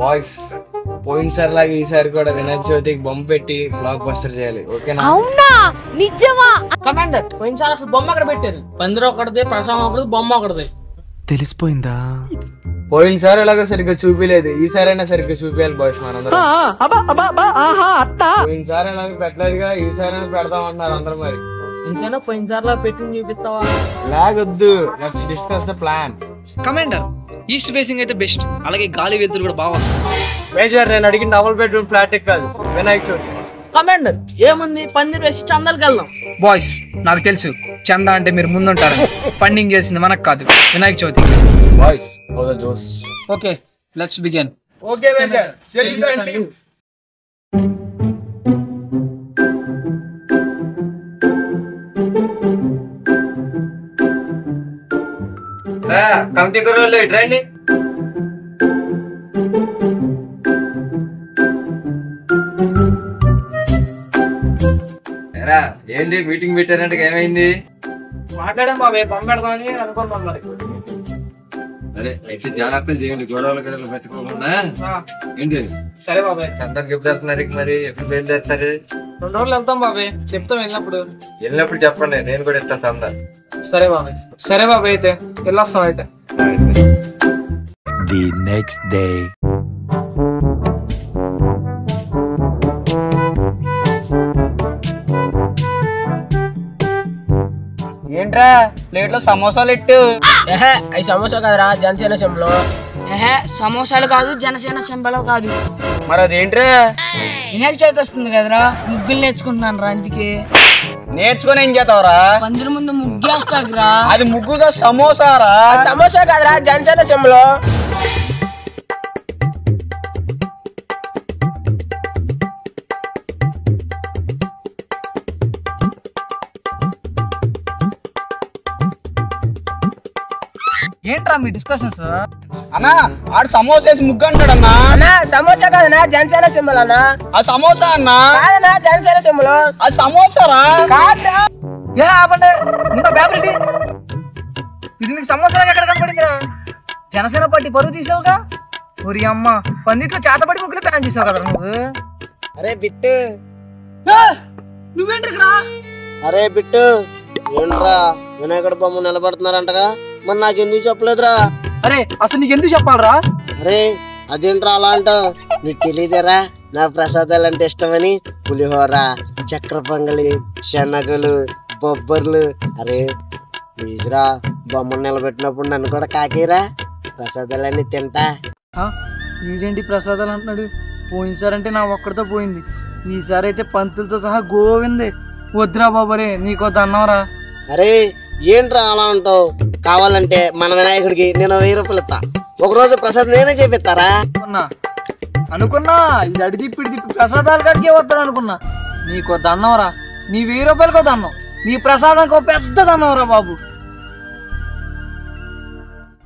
Boys పోయినసారి లాగా ఈసారి కూడా వినాయక చవితికి బొమ్మ పెట్టి బ్లాక్ బస్టర్ చేయాలి, ఓకేనా? అవునా? నిజమా? కమాండర్ పోయినసారి అసలు బొమ్మ అక్కడ పెట్టారు, పందిరి ఒకటిది, ప్రసాదం ఒకటిది, బొమ్మ ఒకటిది. తెలిసిపోయిందా? పోయినసారి ఎలాగో సరిగ్గా చూపిలేదు, ఈసారైనా సరిగ్గా చూపించాలి బాయ్స్ మనందరం. పోయినసారి ఎలాగో పెట్టలేదుగా, ఈసారైనా పెడదాం అంటున్నారు అందరూ. మరి ఇంకేనా పోయినసారిలో పెట్టి చూపిస్తావా? లాగొద్దు, let's discuss the plan. Commander east facing అయితే బెస్ట్, అలాగే గాలి వెలుతురు కూడా బాగా వస్తుంది. మేజర్ నేను అడిగిన డబుల్ బెడ్రూమ్ ఫ్లాట్ కాదు, వినాయక చవితి. కమాండర్ ఏముంది, పందిరి వేసి చందాలకు వెళ్దాం. బాయ్స్ నాకు తెలుసు చందా అంటే మీరు ముందుంటారు, ఫండింగ్ చేసింది మనకు కాదు, Vinayaka Chavithi. Boys for the joes. Okay let's begin. Okay major, celebrate. Committee కుర్రోళ్ళు రండి. ఏంటి మీటింగ్ పెట్టారంటే ఏమైంది? మాట్లాడాం బాబే, బొమ్మ పెడదామని అనుకున్నాం. మరి అరే అయితే జాగ్రత్తలు చేయండి, గొడవలు గడవలు పెట్టుకోకుండా. ఏంటి సరే బాబాయ్. అందరికి ఎప్పుడు వెళ్తున్నారు? మరి ఎప్పుడు బయలుదేరుతారు? 2 రోజులు వెళ్తాం బాబాయ్, చెప్తాం వెళ్ళినప్పుడు. వెళ్ళినప్పుడు చెప్పండి, నేను కూడా ఇస్తాను చందా. సరే బాబాయ్. సరే బాబాయ్, అయితే వెళ్ళొస్తాం. అయితే The next day. ఏంట్రా ప్లేట్ లో సమోసాలు ఇట్టు? అవి సమోసా కదరా, జనసేన సింబల్. సమోసాలు కాదు, జనసేన సింబల్ కాదు. మరి అదేంట్రా? వినాయక చవితి వస్తుంది కదరా, ముగ్గులు నేర్చుకుంటున్నాను రా. అందుకే నేర్చుకుని ఏం చేస్తావురా? పందిరి ముందు ముగ్గేస్తారా. అది ముగ్గుగా సమోసారా? సమోసా కదరా, జనసేన సింబల్. ఏంట్రా మీ డిస్కషన్స్? అన్నా ఆడు సమోసా వేసి ముగ్గు అంటాడన్నా. అన్నా సమోసా కాదన్నా, జనసేన సింబల్ అన్నా. ఆ సమోసా అన్నా కాదన్నా, జనసేన సింబల్. అది సమోసారా? కాదురా. ఏ ఆపండి, ఇంత పేపర్ ఇది నీకు సమోసా ఎక్కడ కనపడిందిరా? జనసేన పార్టీ పరువు తీసావుగా. ఒరి అమ్మ, పన్నిట్లో చేతపడి ముగ్గులు ప్లాన్ చేసావు కదా నువ్వు. అరే బిట్టు, నువ్వేంటి ఇక్కడ? అరే బిట్టు, ఏంట్రా వినాయకుడు బొమ్మ నిలబడుతున్నారంటగా, మరి నాకెందుకు చెప్పలేదురా? అరే అసలు నీకు ఎందుకు చెప్పాలరా? అరే అదేంట్రా అలా అంటావు? నీకు తెలియదేరా నా ప్రసాదాలు అంటే ఇష్టమని? పులిహోర, చక్కెర పొంగలి, శనగలు, బొబ్బర్లు. అరే ప్లీజ్రా, బొమ్మను నిలబెట్టినప్పుడు నన్ను కూడా కాకేరా, ప్రసాదాలన్నీ తింటా. ఈడేంటి ప్రసాదాలు అంటున్నాడు? పోయినసారంటే నా ఒక్కడితో పోయింది, ఈసారి అయితే పంతులతో సహా గోవిందే. వద్దురా బాబరే, నీకో దన్నవరా. అరే ఏంట్రా అలా అంటావు? కావాలంటే మన వినాయకుడికి నేను 1000 రూపాయలు ఇస్తా, ఒకరోజు ప్రసాద్ నేనే చేపిస్తారా? అనుకున్నా ఇది అడిది తిప్పి ప్రసాదాల కాడికే వద్దాను అనుకున్నా. నీకో దన్నవరా, నీ 1000 రూపాయలకో దన్నం, నీ ప్రసాదానికి పెద్ద దన్నవరా బాబు.